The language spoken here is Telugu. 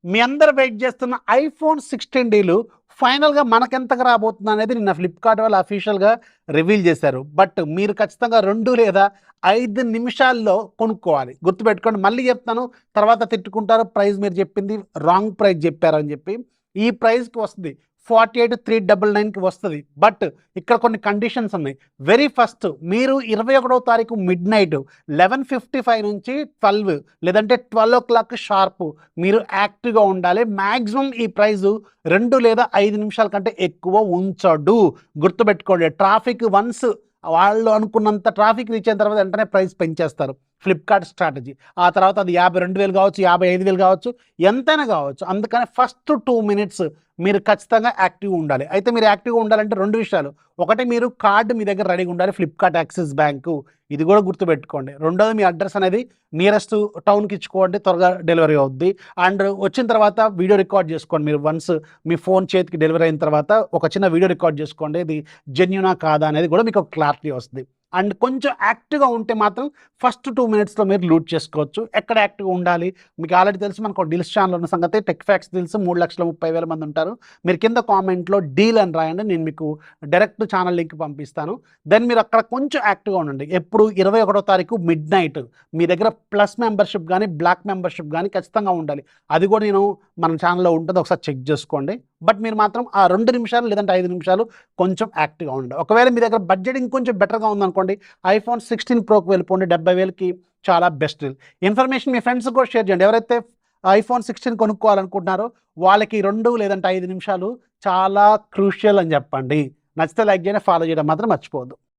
మీ అందరూ వెయిట్ చేస్తున్న ఐఫోన్ 16 డీలు ఫైనల్‌గా మనకెంతకు రాబోతుందనేది నిన్న ఫ్లిప్‌కార్ట్ వాళ్ళు అఫీషియల్‌గా రివీల్ చేశారు. బట్ మీరు ఖచ్చితంగా 2 లేదా 5 నిమిషాల్లో కొనుక్కోవాలి. గుర్తుపెట్టుకోండి. మళ్ళీ చెప్తాను, తర్వాత తిట్టుకుంటారు ప్రైస్ మీరు చెప్పింది రాంగ్ ప్రైస్ చెప్పారని చెప్పి. ఈ ప్రైస్‌కి వస్తది. 48,399కి వస్తది. బట్ ఇక్కడ కొన్ని కండిషన్స్ ఉన్నాయి. వెరీ ఫస్ట్ మీరు 21వ తారీఖు మిడ్‌నైట్ 11:55 నుంచి 12 లేదంటే 12:00 షార్ప్ మీరు యాక్టివ్‌గా ఉండాలి. మాక్సిమం ఈ ప్రైజు 2 లేదా 5 నిమిషాల కంటే ఎక్కువ ఉంచడు. గుర్తుపెట్టుకోండి. ట్రాఫిక్ వన్స్ వాళ్ళు అనుకున్నంత ట్రాఫిక్ రీచ్ అయిన తర్వాత వెంటనే ప్రైస్ పెంచేస్తారు. Flipkart strategy. ఆ తర్వాత అది 52,000 కావచ్చు, 55,000 కావచ్చు, ఎంతైనా కావచ్చు. అందుకని ఫస్ట్ 2 మినిట్స్ మీరు ఖచ్చితంగా యాక్టివ్‌గా ఉండాలి. అయితే మీరు యాక్టివ్‌గా ఉండాలంటే 2 విషయాలు. ఒకటి, మీరు కార్డ్ మీ దగ్గర రెడీగా ఉండాలి. Flipkart axis bank. ఇది కూడా గుర్తుపెట్టుకోండి. రెండోది, మీ అడ్రస్ అనేది నియరెస్ట్ టౌన్‌కి ఇచ్చుకోండి, త్వరగా డెలివరీ అవుద్ది. అండ్ వచ్చిన తర్వాత వీడియో రికార్డ్ చేసుకోండి. మీరు వన్స్ మీ ఫోన్ చేతికి డెలివరీ అయిన తర్వాత ఒక చిన్న వీడియో రికార్డ్ చేసుకోండి. ఇది జెన్యూనా కాదా అనేది కూడా మీకు ఒక క్లారిటీ వస్తుంది. అండ్ కొంచెం యాక్టివ్‌గా ఉంటే మాత్రం ఫస్ట్ 2 మినిట్స్‌లో మీరు లూట్ చేసుకోవచ్చు. ఎక్కడ యాక్టివ్‌గా ఉండాలి? మీకు ఆల్రెడీ తెలుసు, మనకు డీల్స్ ఛానల్ ఉన్న సంగతి. టెక్ ఫ్యాక్ట్స్ తెలుసు. 3,30,000 మంది ఉంటారు. మీరు కింద కామెంట్‌లో డీల్ అని రాయండి. నేను మీకు డైరెక్ట్ ఛానల్ లింక్ పంపిస్తాను. దెన్ మీరు అక్కడ కొంచెం యాక్టివ్‌గా ఉండండి. ఎప్పుడు 21వ తారీఖు మిడ్‌నైట్ మీ దగ్గర ప్లస్ మెంబర్‌షిప్ గానీ, బ్లాక్ మెంబర్‌షిప్ గానీ ఖచ్చితంగా ఉండాలి. అది కూడా నేను మన ఛానల్‌లో ఉంటుంది. ఒకసారి చెక్ చేసుకోండి. బట్ మీరు మాత్రం ఆ 2 నిమిషాలు లేదంటే 5 నిమిషాలు కొంచెం యాక్టివ్‌గా ఉండండి. ఒకవేళ మీ దగ్గర బడ్జెట్ ఇంకొంచెం బెటర్‌గా ఉందనుకోండి, ఐఫోన్ 16 ప్రోకి వెళ్ళిపోండి. 70,000కి చాలా బెస్ట్ డీల్. ఇన్ఫర్మేషన్ మీ ఫ్రెండ్స్‌కి కూడా షేర్ చేయండి. ఎవరైతే ఐఫోన్ 16 కొనుక్కోవాలనుకుంటున్నారో వాళ్ళకి 2 లేదంటే 5 నిమిషాలు చాలా క్రూషియల్ అని చెప్పండి. నచ్చితే లైక్ చేయండి, ఫాలో చేయడం మాత్రం మర్చిపోవద్దు.